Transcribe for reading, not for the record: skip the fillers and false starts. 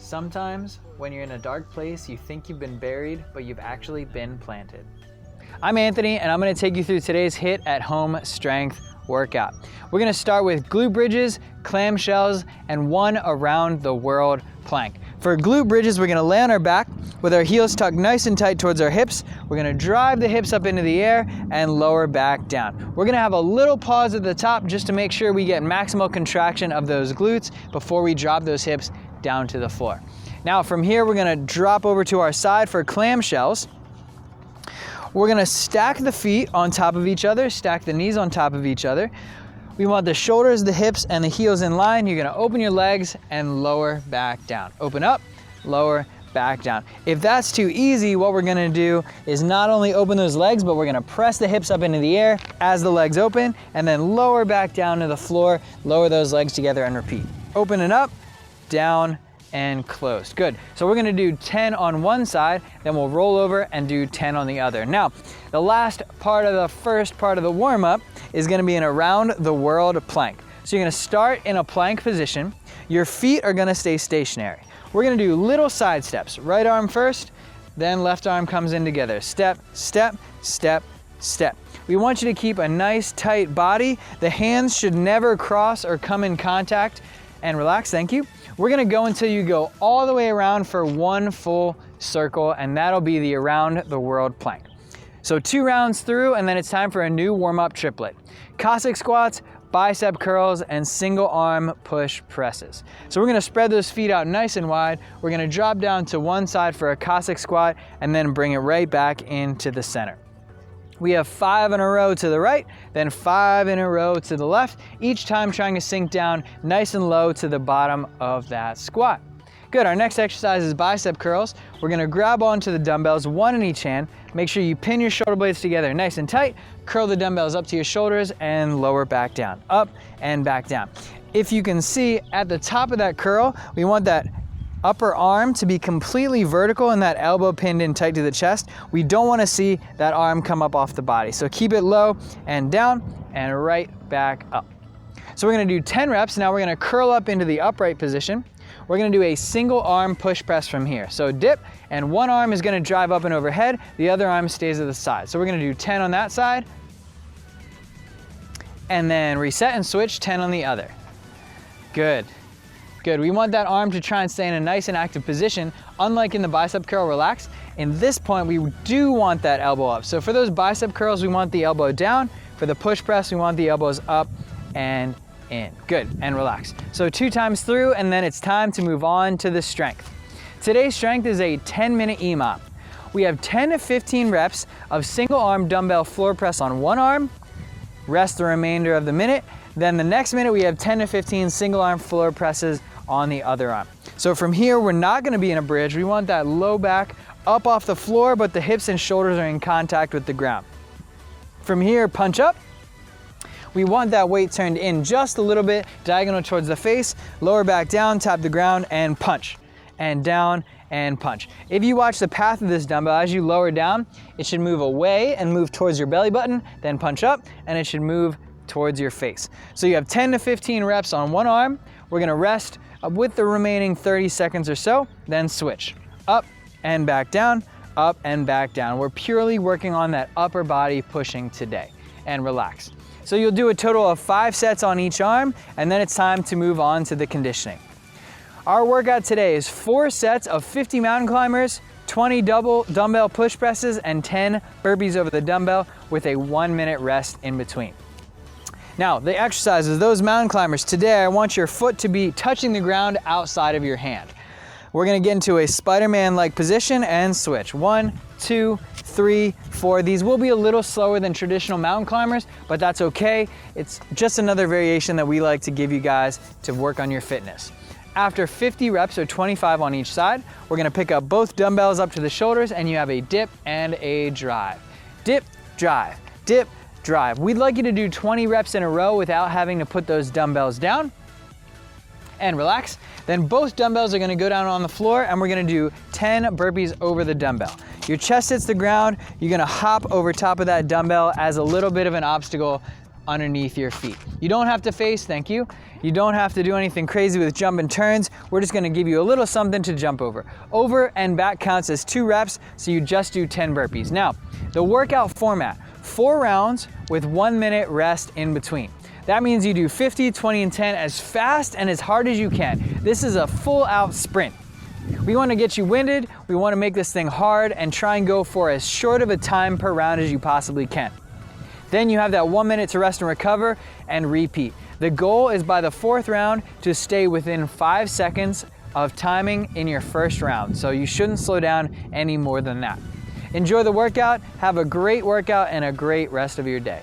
Sometimes, when you're in a dark place, you think you've been buried, but you've actually been planted. I'm Anthony, and I'm gonna take you through today's HIIT at home strength workout. We're gonna start with glute bridges, clam shells, and one around the world plank. For glute bridges, we're gonna lay on our back with our heels tucked nice and tight towards our hips. We're gonna drive the hips up into the air and lower back down. We're gonna have a little pause at the top just to make sure we get maximal contraction of those glutes before we drop those hips down to the floor. Now from here, we're gonna drop over to our side for clam shells. We're gonna stack the feet on top of each other, stack the knees on top of each other. We want the shoulders, the hips, and the heels in line. You're gonna open your legs and lower back down. Open up, lower, back down. If that's too easy, what we're gonna do is not only open those legs, but we're gonna press the hips up into the air as the legs open, and then lower back down to the floor, lower those legs together and repeat. Open it up, down, and closed. Good. So we're gonna do 10 on one side, then we'll roll over and do 10 on the other. Now, the last part of the first part of the warm-up is gonna be an around the world plank. So you're gonna start in a plank position. Your feet are gonna stay stationary. We're gonna do little side steps. Right arm first, then left arm comes in together. Step, step, step, step. We want you to keep a nice tight body. The hands should never cross or come in contact. And relax, thank you. We're gonna go until you go all the way around for one full circle, and that'll be the around the world plank. So 2 rounds through, and then it's time for a new warm-up triplet. Cossack squats, bicep curls, and single arm push presses. So we're gonna spread those feet out nice and wide. We're gonna drop down to one side for a Cossack squat, and then bring it right back into the center. We have 5 in a row to the right, then 5 in a row to the left, each time trying to sink down nice and low to the bottom of that squat. Good, our next exercise is bicep curls. We're gonna grab onto the dumbbells, 1 in each hand. Make sure you pin your shoulder blades together nice and tight, curl the dumbbells up to your shoulders and lower back down, up and back down. If you can see at the top of that curl, we want that upper arm to be completely vertical and that elbow pinned in tight to the chest. We don't want to see that arm come up off the body. So keep it low and down and right back up. So we're going to do 10 reps. Now we're going to curl up into the upright position. We're going to do a single arm push press from here. So dip, and one arm is going to drive up and overhead. The other arm stays at the side. So we're going to do 10 on that side. And then reset and switch, 10 on the other. Good. Good, we want that arm to try and stay in a nice and active position. Unlike in the bicep curl relax, in this point we do want that elbow up. So for those bicep curls, we want the elbow down. For the push press, we want the elbows up and in. Good, and relax. So 2 times through, and then it's time to move on to the strength. Today's strength is a 10-minute EMOM. We have 10 to 15 reps of single arm dumbbell floor press on one arm, rest the remainder of the minute. Then the next minute we have 10 to 15 single arm floor presses on the other arm. So from here, we're not gonna be in a bridge. We want that low back up off the floor, but the hips and shoulders are in contact with the ground. From here, punch up. We want that weight turned in just a little bit, diagonal towards the face, lower back down, tap the ground, and punch. And down, and punch. If you watch the path of this dumbbell, as you lower down, it should move away and move towards your belly button, then punch up, and it should move towards your face. So you have 10 to 15 reps on one arm. We're gonna rest with the remaining 30 seconds or so, then switch. Up and back down, up and back down. We're purely working on that upper body pushing today, and relax. So you'll do a total of 5 sets on each arm, and then it's time to move on to the conditioning. Our workout today is 4 sets of 50 mountain climbers, 20 double dumbbell push presses, and 10 burpees over the dumbbell with a 1-minute rest in between. Now, the exercises, those mountain climbers, today I want your foot to be touching the ground outside of your hand. We're gonna get into a Spider-Man-like position and switch. 1, 2, 3, 4. These will be a little slower than traditional mountain climbers, but that's okay. It's just another variation that we like to give you guys to work on your fitness. After 50 reps, or 25 on each side, we're gonna pick up both dumbbells up to the shoulders, and you have a dip and a drive. Dip, drive, dip, drive. We'd like you to do 20 reps in a row without having to put those dumbbells down. And relax. Then both dumbbells are gonna go down on the floor, and we're gonna do 10 burpees over the dumbbell. Your chest hits the ground, you're gonna hop over top of that dumbbell as a little bit of an obstacle underneath your feet. You don't have to face, thank you. You don't have to do anything crazy with jump and turns. We're just gonna give you a little something to jump over. Over and back counts as 2 reps, so you just do 10 burpees. Now, the workout format, 4 rounds with 1 minute rest in between. That means you do 50, 20, and 10 as fast and as hard as you can. This is a full out sprint. We want to get you winded, we want to make this thing hard and try and go for as short of a time per round as you possibly can. Then you have that 1 minute to rest and recover and repeat. The goal is by the 4th round to stay within 5 seconds of timing in your first round. So you shouldn't slow down any more than that. Enjoy the workout, have a great workout and a great rest of your day.